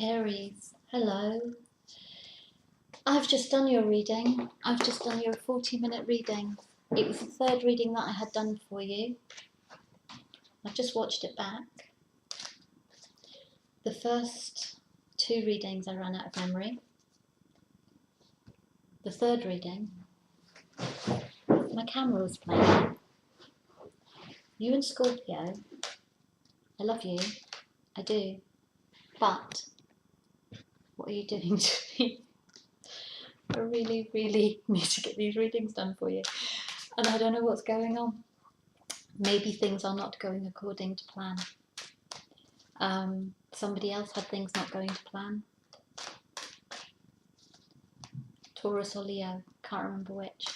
Aries, hello. I've just done your reading. I've just done your 40-minute reading. It was the third reading that I had done for you. I've just watched it back. The first two readings I ran out of memory. The third reading, my camera was playing. You and Scorpio, I love you, I do, but what are you doing to me? I really, really need to get these readings done for you. And I don't know what's going on. Maybe things are not going according to plan. Somebody else had things not going to plan. Taurus or Leo, can't remember which.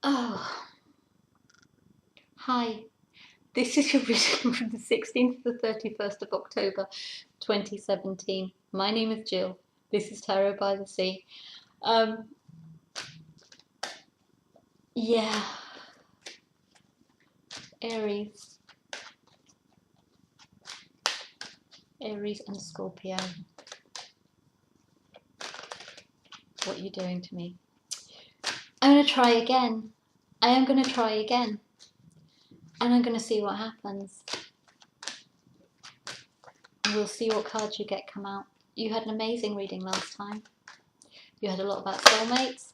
Oh, hi. This is your reading from the 16th to the 31st of October 2017. My name is Jill. This is Tarot by the Sea. Yeah. Aries and Scorpio. What are you doing to me? I'm going to try again. I am going to try again. And I'm going to see what happens. We'll see what cards you get come out. You had an amazing reading last time. You had a lot about soulmates.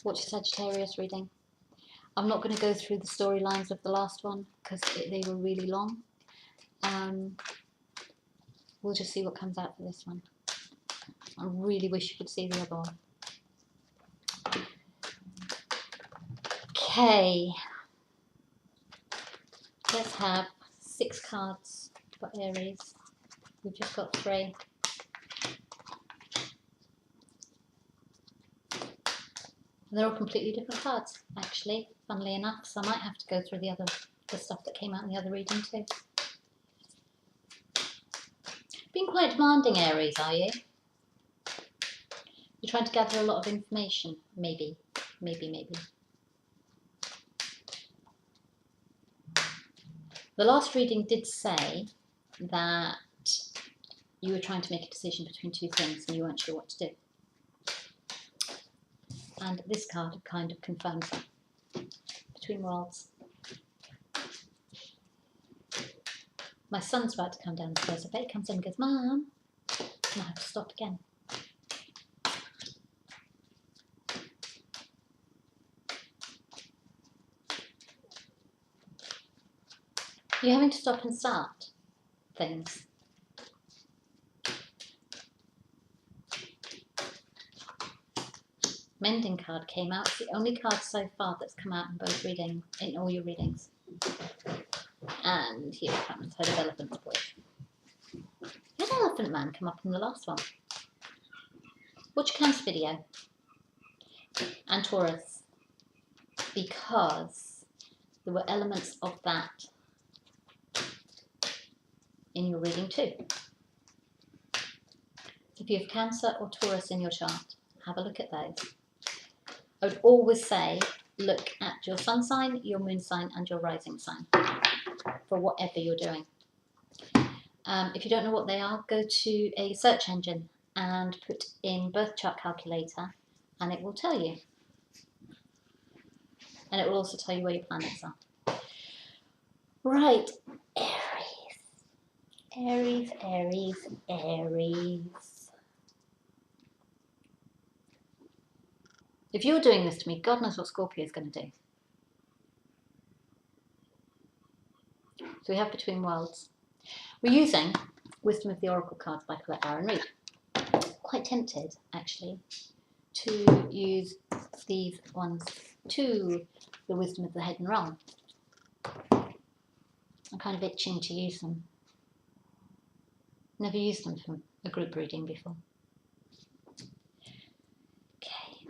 Watch the Sagittarius reading. I'm not going to go through the storylines of the last one because they were really long. We'll just see what comes out for this one. I really wish you could see the other one. Okay. Let's have 6 cards for Aries. We've just got 3. They're all completely different cards, actually, funnily enough, so I might have to go through the stuff that came out in the other reading too. Being quite demanding, Aries, are you? You're trying to gather a lot of information, maybe. The last reading did say that you were trying to make a decision between 2 things and you weren't sure what to do. And this card kind of confirms that. Between worlds. My son's about to come downstairs. I bet he comes in and goes, Mum, and I have to stop again. You're having to stop and start things. Mending card came out. It's the only card so far that's come out in both readings, in all your readings. And here comes Head of Elephant's Boy. You had Elephant Man come up in the last one. Watch Cancer video. And Taurus. Because there were elements of that in your reading too. If you have Cancer or Taurus in your chart, have a look at those. I would always say look at your sun sign, your moon sign and your rising sign for whatever you're doing. If you don't know what they are, go to a search engine and put in birth chart calculator and it will tell you. And it will also tell you where your planets are. Right, Aries. If you're doing this to me, God knows what Scorpio is going to do. So we have Between Worlds. We're using Wisdom of the Oracle cards by Colette Baron Reid. Quite tempted, actually, to use these ones to the Wisdom of the Hidden Realm. I'm kind of itching to use them. Never used them for a group reading before. Okay.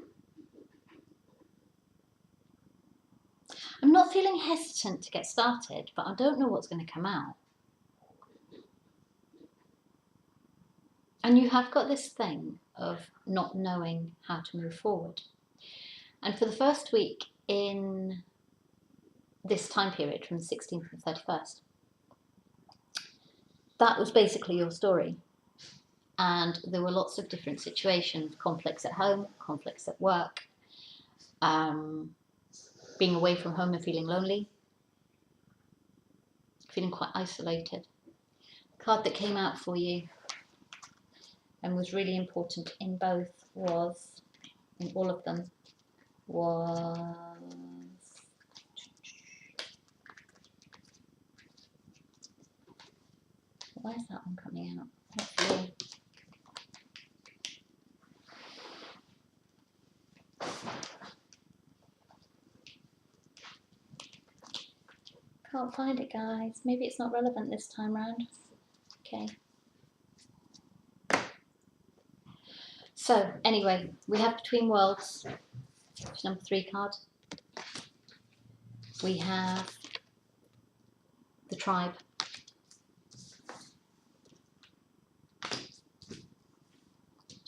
I'm not feeling hesitant to get started, but I don't know what's going to come out. And you have got this thing of not knowing how to move forward. And for the first week in this time period, from the 16th to the 31st, that was basically your story. And there were lots of different situations, conflicts at home, conflicts at work, being away from home and feeling lonely, feeling quite isolated. The card that came out for you and was really important in both was, in all of them, was where's that one coming out? Not sure. Can't find it, guys. Maybe it's not relevant this time round. Okay. So anyway, we have Between Worlds, which is number 3 card. We have the Tribe.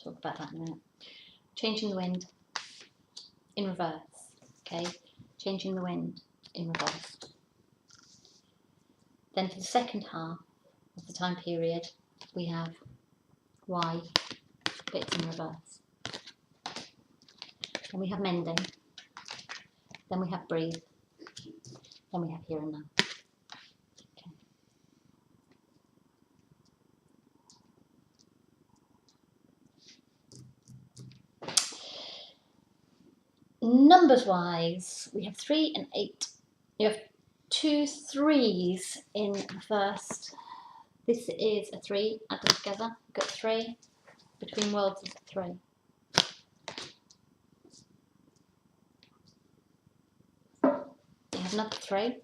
Talk about that in a minute. Changing the Wind in reverse. Okay, Changing the Wind in reverse. Then for the second half of the time period, we have Why, bits in reverse. Then we have Mending. Then we have Breathe. Then we have Here and Now. Okay. Numbers wise, we have 3 and 8. You have 2 3s in the first. This is a 3, add them together, we've got 3. Between Worlds is a 3. You have another 3.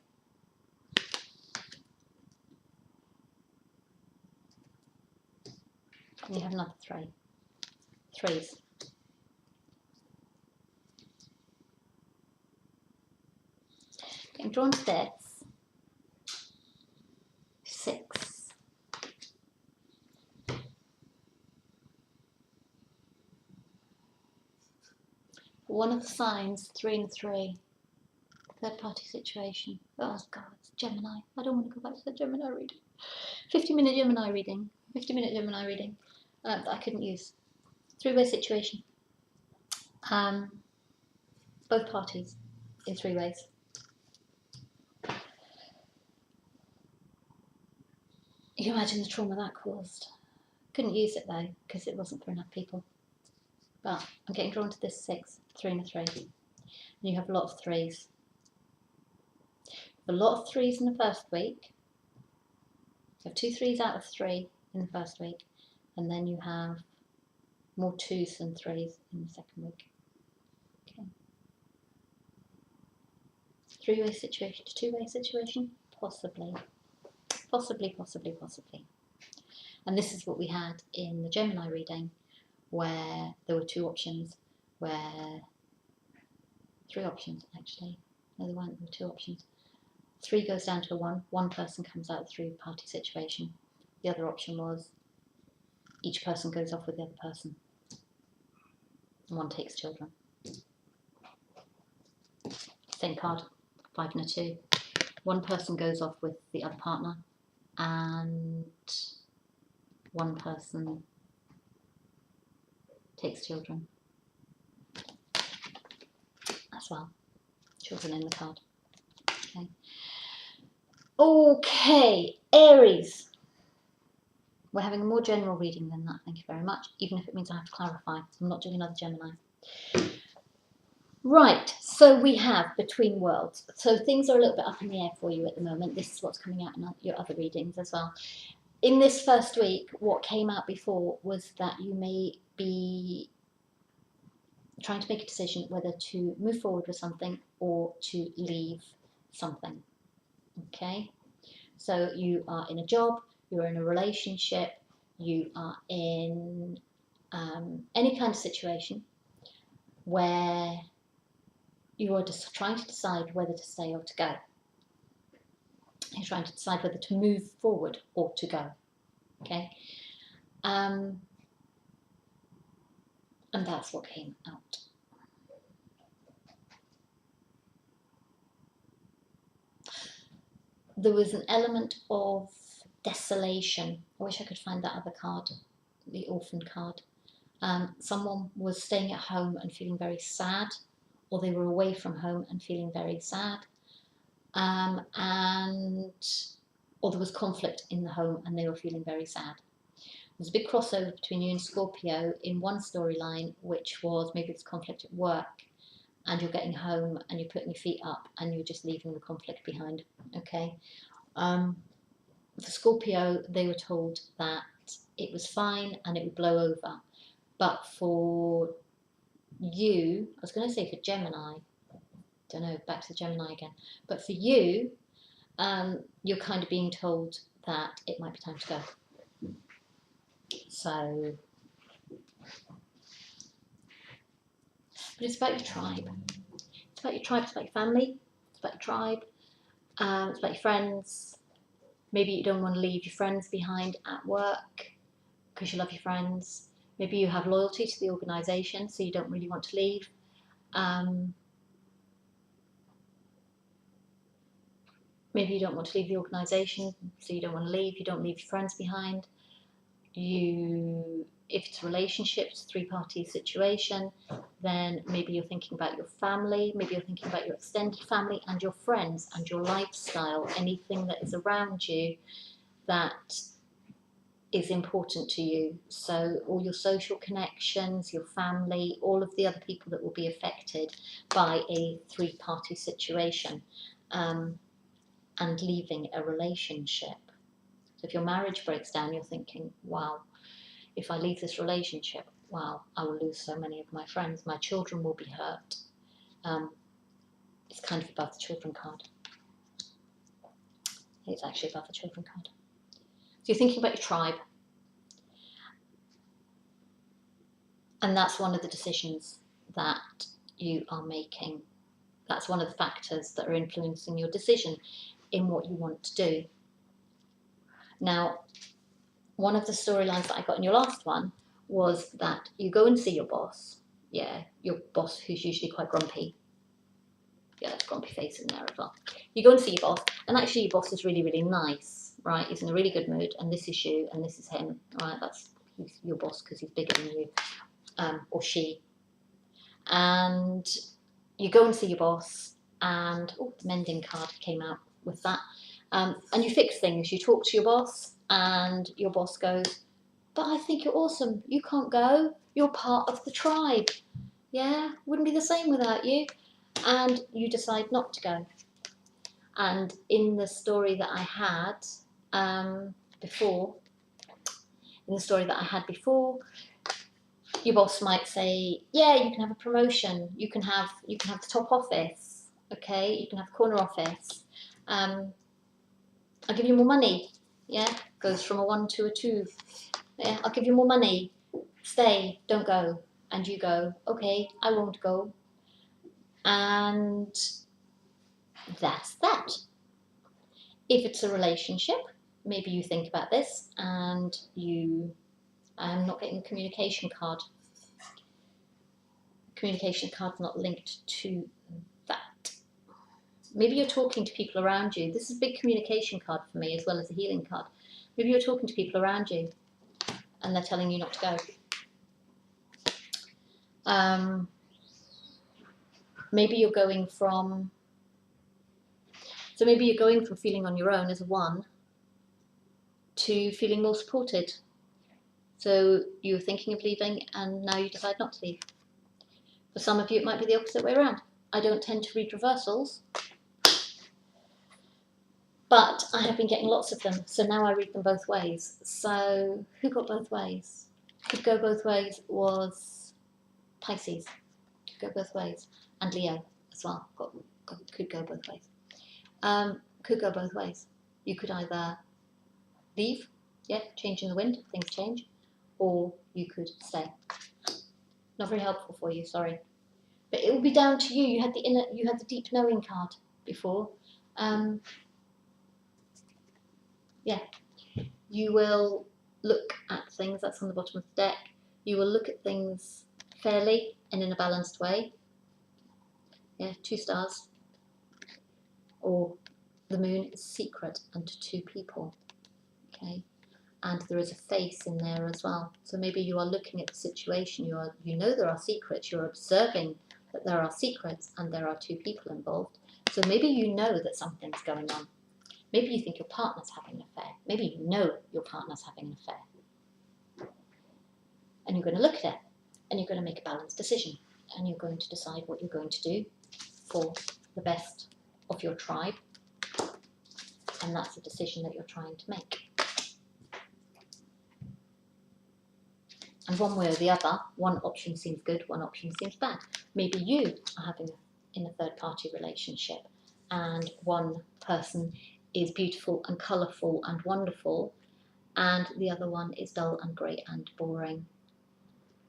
And you have another 3. 3s. Getting drawn to this. 6. One of the signs, 3 and 3. Third party situation. Oh God, it's Gemini. I don't want to go back to the Gemini reading. 50-minute Gemini reading. 50-minute Gemini reading. I couldn't use. 3-way situation. Both parties in 3 ways. You imagine the trauma that caused. Couldn't use it though, because it wasn't for enough people. But I'm getting drawn to this 6, 3 and a 3. And you have a lot of 3s. A lot of 3s in the first week. You have 2 3s out of 3 in the first week. And then you have more 2s than 3s in the second week. Okay. 3-way situation to 2-way situation? Possibly. Possibly. And this is what we had in the Gemini reading, where there were 2 options, where 3 options actually. No, there weren't, there were 2 options. 3 goes down to a 1. One person comes out of the 3-party situation. The other option was each person goes off with the other person. And 1 takes children. Same card, 5 and a 2. 1 person goes off with the other partner, and 1 person takes children as well. Children in the card. Okay. Okay, Aries. We're having a more general reading than that, thank you very much, even if it means I have to clarify. I'm not doing another Gemini. Right, so we have Between Worlds. So things are a little bit up in the air for you at the moment. This is what's coming out in your other readings as well. In this first week, what came out before was that you may be trying to make a decision whether to move forward with something or to leave something. Okay, so you are in a job, you're in a relationship, you are in any kind of situation where you are just trying to decide whether to stay or to go. You're trying to decide whether to move forward or to go. Okay, and that's what came out. There was an element of desolation. I wish I could find that other card, the orphan card. Someone was staying at home and feeling very sad, or they were away from home and feeling very sad. Or there was conflict in the home and they were feeling very sad. There's a big crossover between you and Scorpio in one storyline, which was maybe it's conflict at work and you're getting home and you're putting your feet up and you're just leaving the conflict behind. Okay. For Scorpio, they were told that it was fine and it would blow over. But for you, I was going to say for Gemini, don't know, back to Gemini again. But for you, you're kind of being told that it might be time to go. So, but it's about your tribe. It's about your tribe, it's about your family, it's about your tribe, it's about your friends. Maybe you don't want to leave your friends behind at work because you love your friends. Maybe you have loyalty to the organisation, so you don't really want to leave. Maybe you don't want to leave the organisation, so you don't want to leave. You don't leave your friends behind. If it's a relationship, it's a three-party situation, then maybe you're thinking about your family, maybe you're thinking about your extended family and your friends and your lifestyle, anything that is around you that is important to you. So all your social connections, your family, all of the other people that will be affected by a three-party situation, and leaving a relationship. So if your marriage breaks down, you're thinking, wow, if I leave this relationship, wow, I will lose so many of my friends. My children will be hurt. It's kind of above the children card. It's actually above the children card. So you're thinking about your tribe. And that's one of the decisions that you are making. That's one of the factors that are influencing your decision in what you want to do. Now, one of the storylines that I got in your last one was that you go and see your boss. Yeah, your boss who's usually quite grumpy. Yeah, that's grumpy face in there as well. You go and see your boss, and actually your boss is really, really nice, right? He's in a really good mood, and this is you, and this is him, right? He's your boss because he's bigger than you, or she. And you go and see your boss, and the mending card came out with that. And you fix things. You talk to your boss, and your boss goes, but I think you're awesome. You can't go. You're part of the tribe. Yeah, wouldn't be the same without you. And you decide not to go. And in the story that I had before, your boss might say, yeah, you can have a promotion. You can have the top office. Okay, you can have the corner office. I'll give you more money. Yeah, goes from a 1 to a 2. Yeah, I'll give you more money. Stay, don't go. And you go, okay, I won't go. And that's that. If it's a relationship, maybe you think about this and I'm not getting the communication card. Communication card's not linked to that. Maybe you're talking to people around you. This is a big communication card for me as well as a healing card. Maybe you're talking to people around you and they're telling you not to go. Maybe you're going from feeling on your own as a 1 to feeling more supported. So you were thinking of leaving and now you decide not to leave. For some of you, it might be the opposite way around. I don't tend to read reversals, but I have been getting lots of them, so now I read them both ways. So who got both ways? Could go both ways was Pisces. Could go both ways. And Leo as well. Could go both ways. Could go both ways. You could either leave, yeah, change in the wind, things change, or you could stay. Not very helpful for you, sorry. But it will be down to you. You had the deep knowing card before. Yeah, you will look at things, that's on the bottom of the deck. You will look at things fairly and in a balanced way. Yeah, 2 stars. Or the moon is secret unto 2 people. okay? And there is a face in there as well. So maybe you are looking at the situation, you know there are secrets, you're observing that there are secrets and there are two people involved. So maybe you know that something's going on. Maybe you think your partner's having an affair. Maybe you know your partner's having an affair. And you're going to look at it and you're going to make a balanced decision. And you're going to decide what you're going to do for the best of your tribe. And that's the decision that you're trying to make. And one way or the other, one option seems good, one option seems bad. Maybe you are having in a third party relationship and one person is beautiful and colourful and wonderful and the other one is dull and grey and boring.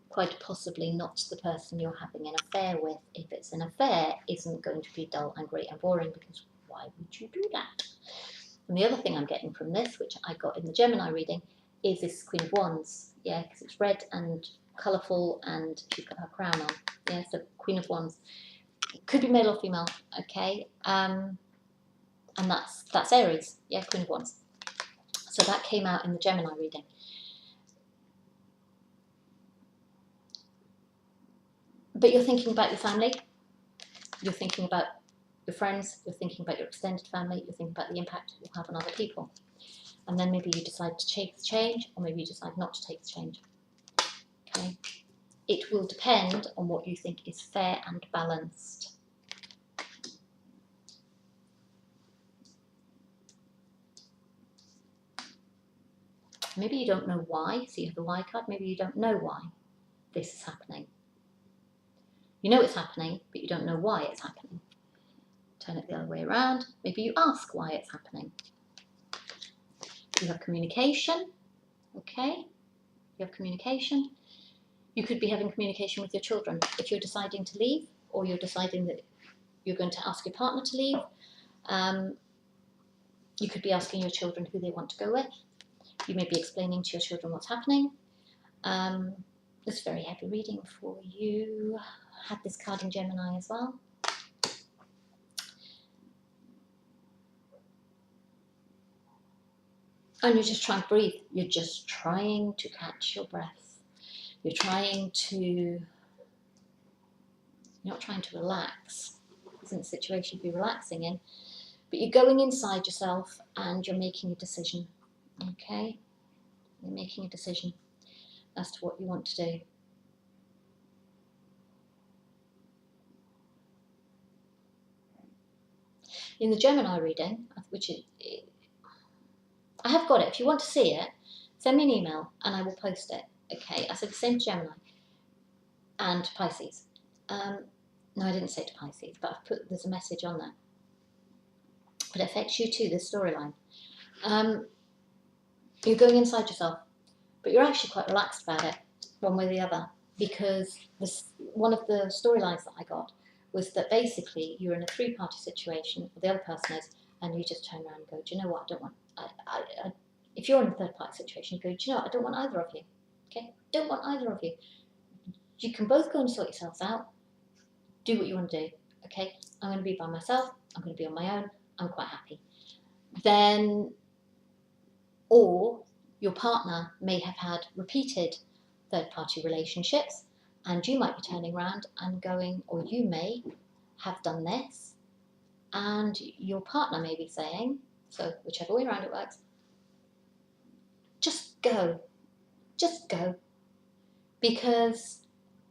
Quite possibly not the person you're having an affair with. If it's an affair, isn't going to be dull and grey and boring, because why would you do that? And the other thing I'm getting from this, which I got in the Gemini reading, is this Queen of Wands. Yeah, because it's red and colourful and she's got her crown on. Yeah, so Queen of Wands. It could be male or female, okay? And that's Aries. Yeah, Queen of Wands. So that came out in the Gemini reading. But you're thinking about your family, you're thinking about your friends, you're thinking about your extended family, you're thinking about the impact it will have on other people. And then maybe you decide to take the change, or maybe you decide not to take the change. Okay? It will depend on what you think is fair and balanced. Maybe you don't know why, so you have the why card, maybe you don't know why this is happening. You know it's happening, but you don't know why it's happening. Turn it the other way around. Maybe you ask why it's happening. You have communication, okay? You have communication. You could be having communication with your children. If you're deciding to leave, or you're deciding that you're going to ask your partner to leave, you could be asking your children who they want to go with. You may be explaining to your children what's happening. It's very heavy reading for you. I had this card in Gemini as well. And you're just trying to breathe. You're just trying to catch your breath. You're not trying to relax. This isn't a situation to be relaxing in. But you're going inside yourself and you're making a decision. Okay? You're making a decision as to what you want to do. In the Gemini reading, which I have got it. If you want to see it, send me an email and I will post it. Okay? I said the same to Gemini and Pisces. No, I didn't say to Pisces, but there's a message on there. But it affects you too, this storyline. You're going inside yourself, but you're actually quite relaxed about it, one way or the other, because one of the storylines that I got was that basically you're in a three-party situation, or the other person is, and you just turn around and go, do you know what, I don't want, if you're in a third-party situation, you go, do you know what, I don't want either of you, okay? Don't want either of you. You can both go and sort yourselves out, do what you want to do, okay? I'm going to be by myself, I'm going to be on my own, I'm quite happy. Then, or your partner may have had repeated third-party relationships, and you might be turning around and going, or you may have done this, and your partner may be saying, so whichever way around it works, just go, because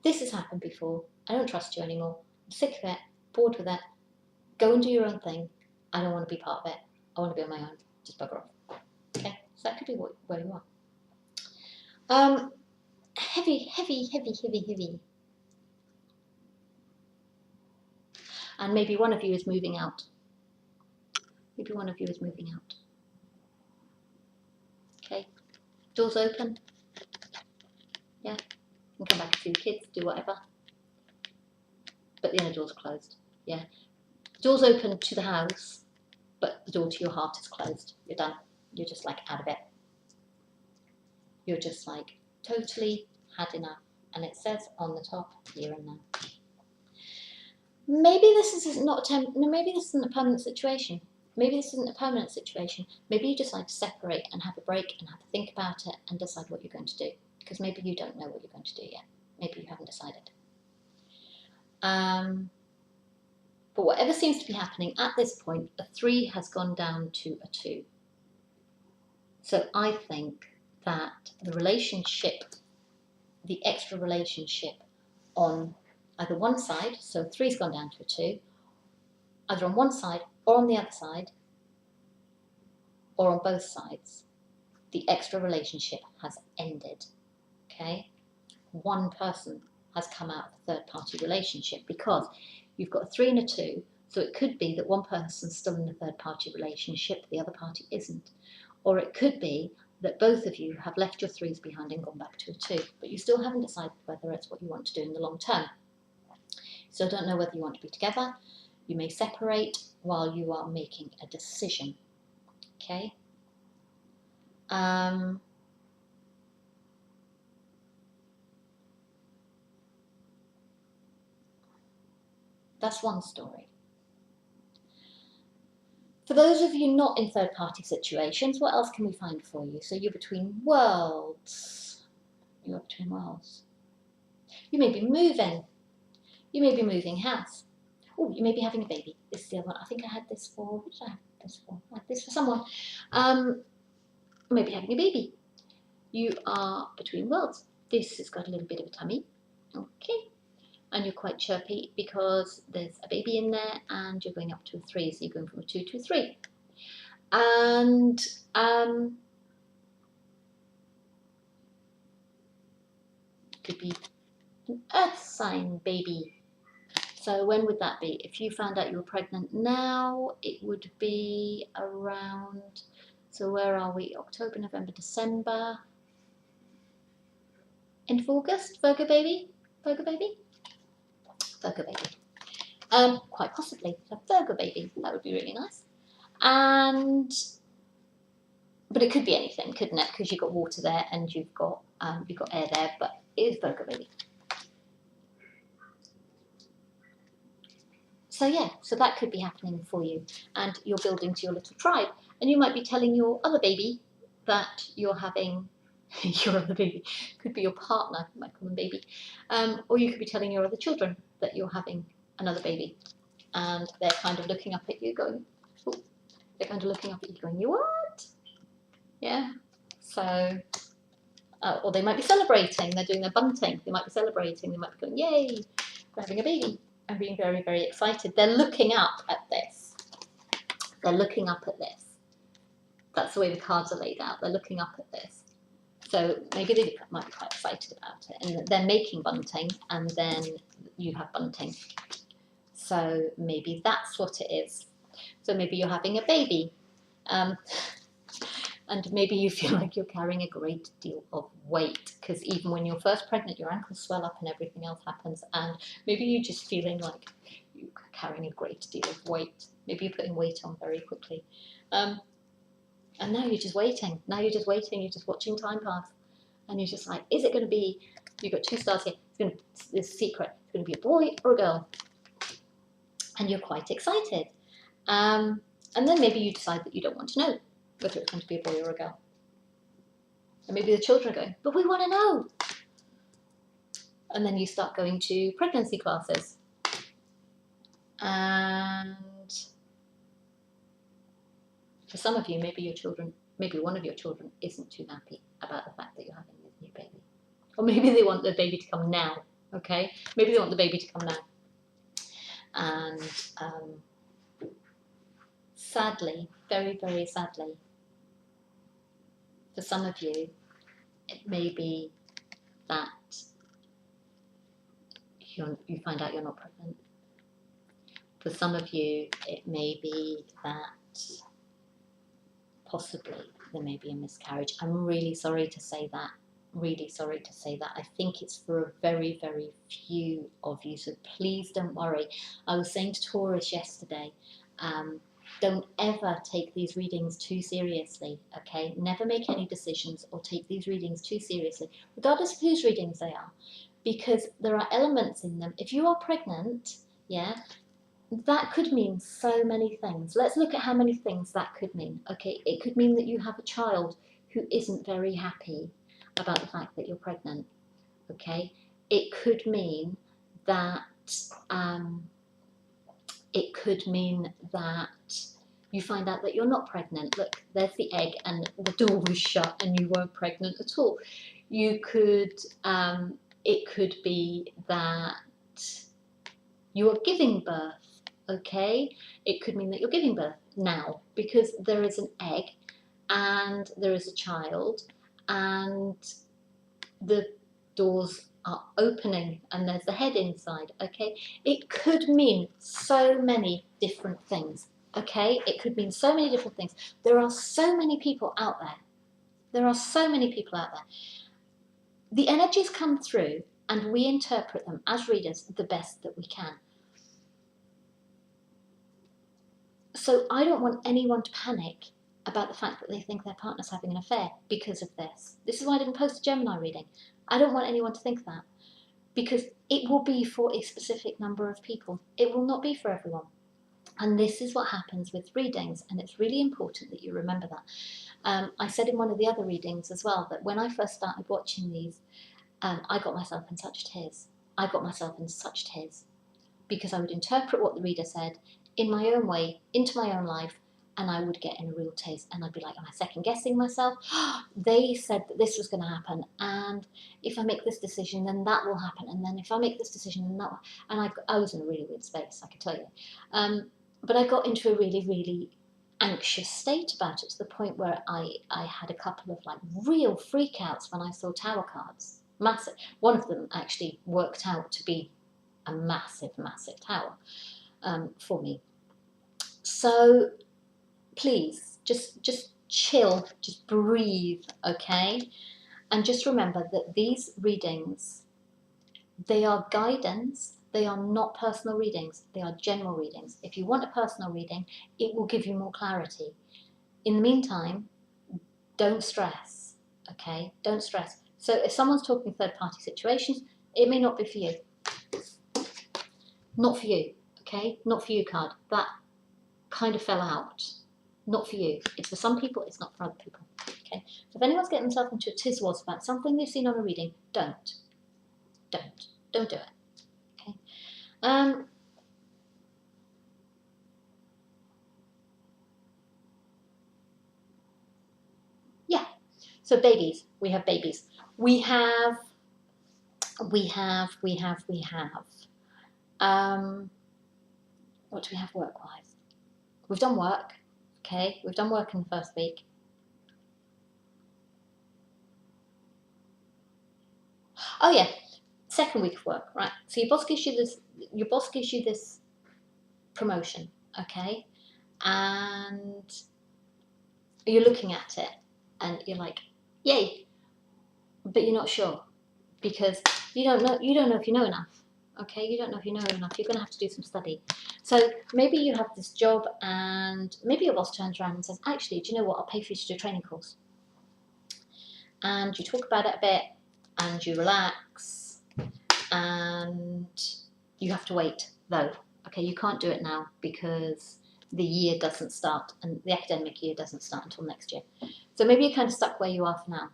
this has happened before, I don't trust you anymore, I'm sick of it, bored with it, go and do your own thing, I don't want to be part of it, I want to be on my own, just bugger off. Okay, so that could be where you are. Heavy. And maybe one of you is moving out. Okay, doors open. Yeah, you can come back and see the kids, do whatever. But the inner doors are closed. Yeah, doors open to the house, but the door to your heart is closed. You're done. You're just like out of it. You're just like totally had enough. And it says on the top, here and now. Maybe this is not maybe this isn't a permanent situation. maybe this isn't a permanent situation. Maybe you decide to separate and have a break and have to think about it and decide what you're going to do. Because maybe you don't know what you're going to do yet. Maybe you haven't decided. But whatever seems to be happening at this point, a 3 has gone down to a 2. So I think that the relationship, the extra relationship on either one side, so 3's gone down to a 2, either on one side or on the other side, or on both sides, the extra relationship has ended, okay? One person has come out of a third-party relationship because you've got a 3 and a 2, so it could be that one person's still in a third-party relationship, the other party isn't. Or it could be that both of you have left your 3s behind and gone back to a 2, but you still haven't decided whether it's what you want to do in the long term. So don't know whether you want to be together. You may separate while you are making a decision, okay? That's one story. For those of you not in third-party situations, what else can we find for you? So you're between worlds. You're between worlds. You may be moving. You may be moving house. Oh, you may be having a baby. This is the other one. I think I had this for, what did I have this for? I had this for someone. Maybe having a baby. You are between worlds. This has got a little bit of a tummy. Okay. And you're quite chirpy because there's a baby in there and you're going up to a 3, so you're going from a 2 to a 3. And could be an earth sign baby. So when would that be? If you found out you were pregnant now, it would be around, so where are we? October, November, December. End of August, Virgo baby? Virgo baby? Virgo baby. Quite possibly a Virgo baby. That would be really nice. But it could be anything, couldn't it? Because you've got water there and you've got air there, but it is Virgo baby. So yeah, so that could be happening for you, and you're building to your little tribe, and you might be telling your other baby that you're having your other baby. Could be your partner, you might call them baby, or you could be telling your other children that you're having another baby, and they're kind of looking up at you going, oh, they're kind of looking up at you going, you what? Yeah, so, or they might be celebrating, they're doing their bunting, they might be celebrating, they might be going, yay, we're having a baby, and being very, very excited. They're looking up at this. They're looking up at this. That's the way the cards are laid out. They're looking up at this. So maybe they might be quite excited about it, and they're making bunting, and then you have bunting. So maybe that's what it is. So maybe you're having a baby, and maybe you feel like you're carrying a great deal of weight, because even when you're first pregnant, your ankles swell up and everything else happens, and maybe you're just feeling like you're carrying a great deal of weight. Maybe you're putting weight on very quickly. And now you're just waiting. Now you're just waiting. You're just watching time pass. And you're just like, is it going to be, you've got 2 stars here. This is a secret. It's going to be a boy or a girl. And you're quite excited. And then maybe you decide that you don't want to know whether it's going to be a boy or a girl. And maybe the children are going, but we want to know. And then you start going to pregnancy classes. And for some of you, maybe your children, maybe one of your children isn't too happy about the fact that you're having this new baby. Or maybe they want the baby to come now, okay? Maybe they want the baby to come now. And sadly, very, very sadly, for some of you, it may be that you find out you're not pregnant. For some of you, it may be that possibly there may be a miscarriage. I'm really sorry to say that. Really sorry to say that. I think it's for a very, very few of you, so please don't worry. I was saying to Taurus yesterday, don't ever take these readings too seriously, okay? Never make any decisions or take these readings too seriously, regardless of whose readings they are, because there are elements in them. If you are pregnant, yeah, that could mean so many things. Let's look at how many things that could mean. Okay, it could mean that you have a child who isn't very happy about the fact that you're pregnant. Okay, it could mean that you find out that you're not pregnant. Look, there's the egg, and the door was shut, and you weren't pregnant at all. You could. It could be that you are giving birth. Okay, it could mean that you're giving birth now because there is an egg and there is a child and the doors are opening and there's the head inside. Okay, it could mean so many different things. Okay, it could mean so many different things. There are so many people out there. There are so many people out there. The energies come through and we interpret them as readers the best that we can. So I don't want anyone to panic about the fact that they think their partner's having an affair because of this. This is why I didn't post a Gemini reading. I don't want anyone to think that, because it will be for a specific number of people. It will not be for everyone. And this is what happens with readings, and it's really important that you remember that. I said in one of the other readings as well that when I first started watching these, I got myself in such tears. I got myself in such tears because I would interpret what the reader said in my own way, into my own life, and I would get in a real taste, and I'd be like, am I second guessing myself? They said that this was going to happen, and if I make this decision, then that will happen, and then if I make this decision, then that will... And I was in a really weird space, I can tell you. But I got into a really, really anxious state about it, to the point where I had a couple of like real freakouts when I saw tower cards. Massive. One of them actually worked out to be a massive, massive tower for me. So please, just chill, just breathe, okay? And just remember that these readings, they are guidance. They are not personal readings. They are general readings. If you want a personal reading, it will give you more clarity. In the meantime, don't stress, okay? Don't stress. So if someone's talking third-party situations, it may not be for you. Not for you, okay? Not for you, card. That kind of fell out. Not for you. It's for some people, it's not for other people. Okay? So if anyone's getting themselves into a tiswas about something they've seen on a reading, don't. Don't do it. Okay? Yeah. So babies. We have babies. We have. What do we have work-wise? We've done work. Okay, we've done work in the first week. Oh yeah, second week of work, right? So your boss gives you this promotion, okay? And you're looking at it and you're like, yay, but you're not sure because you don't know if you know enough. Okay, you don't know if you know enough. You're going to have to do some study. So maybe you have this job and maybe your boss turns around and says, actually, do you know what? I'll pay for you to do a training course. And you talk about it a bit and you relax and you have to wait though. Okay, you can't do it now because the year doesn't start and the academic year doesn't start until next year. So maybe you're kind of stuck where you are for now.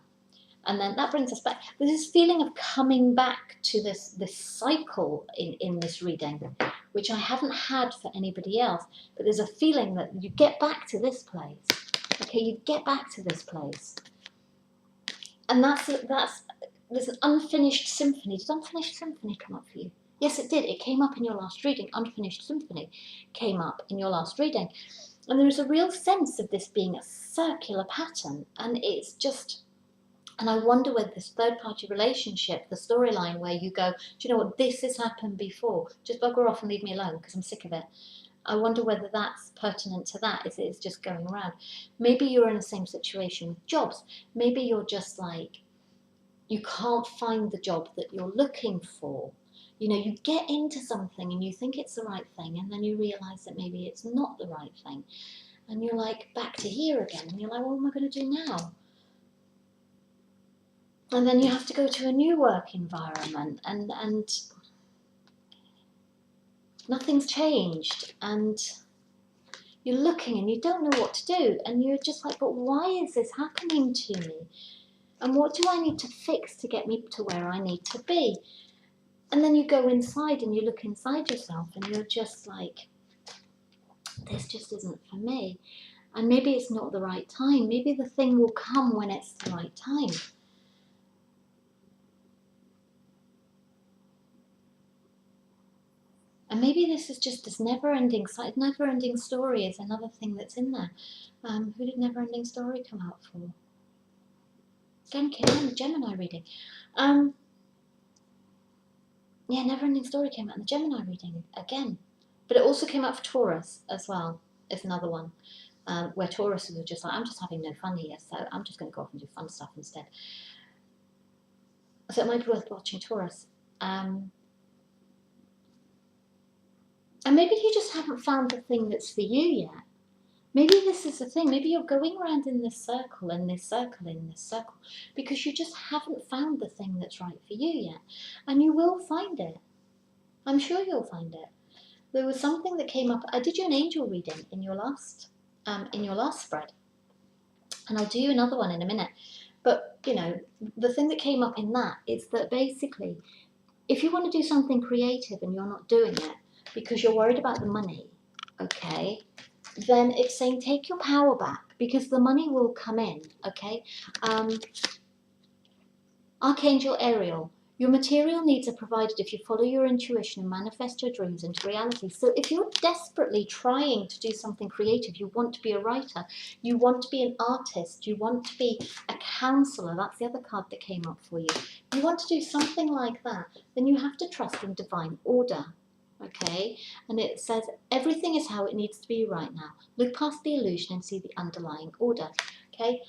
And then that brings us back. There's this feeling of coming back to this cycle in this reading, which I haven't had for anybody else. But there's a feeling that you get back to this place. Okay, you get back to this place. And there's an unfinished symphony. Did unfinished symphony come up for you? Yes, it did. It came up in your last reading. Unfinished symphony came up in your last reading. And there is a real sense of this being a circular pattern. And it's just... And I wonder whether this third-party relationship, the storyline where you go, do you know what, this has happened before. Just bugger off and leave me alone because I'm sick of it. I wonder whether that's pertinent to that. Is it's just going around. Maybe you're in the same situation with jobs. Maybe you're just like, you can't find the job that you're looking for. You know, you get into something and you think it's the right thing and then you realise that maybe it's not the right thing. And you're like, back to here again. And you're like, what am I going to do now? And then you have to go to a new work environment and nothing's changed, and you're looking and you don't know what to do, and you're just like, but why is this happening to me? And what do I need to fix to get me to where I need to be? And then you go inside and you look inside yourself and you're just like, this just isn't for me. And maybe it's not the right time. Maybe the thing will come when it's the right time. And maybe this is just this never-ending story is another thing that's in there. Who did Never-Ending Story come out for? Again, came out in the Gemini reading. Yeah, Never-Ending Story came out in the Gemini reading again. But it also came out for Taurus as well. It's another one where Taurus was just like, I'm just having no fun here, so I'm just going to go off and do fun stuff instead. So it might be worth watching Taurus. And maybe you just haven't found the thing that's for you yet. Maybe this is the thing. Maybe you're going around in this circle, in this circle, in this circle, because you just haven't found the thing that's right for you yet. And you will find it. I'm sure you'll find it. There was something that came up. I did you an angel reading in your last spread, and I'll do you another one in a minute. But you know, the thing that came up in that is that basically, if you want to do something creative and you're not doing it because you're worried about the money, okay, then it's saying take your power back because the money will come in, okay. Archangel Ariel, your material needs are provided if you follow your intuition and manifest your dreams into reality. So if you're desperately trying to do something creative, you want to be a writer, you want to be an artist, you want to be a counselor, that's the other card that came up for you. You want to do something like that, then you have to trust in divine order. Okay, and it says everything is how it needs to be right now. Look past the illusion and see the underlying order. Okay,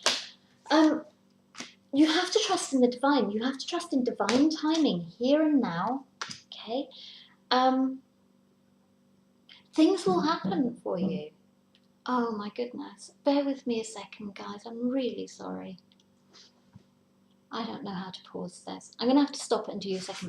you have to trust in the divine. You have to trust in divine timing here and now. Okay, things will happen for you. Oh my goodness, bear with me a second, guys. I'm really sorry. I don't know how to pause this. I'm gonna have to stop it and do you a second.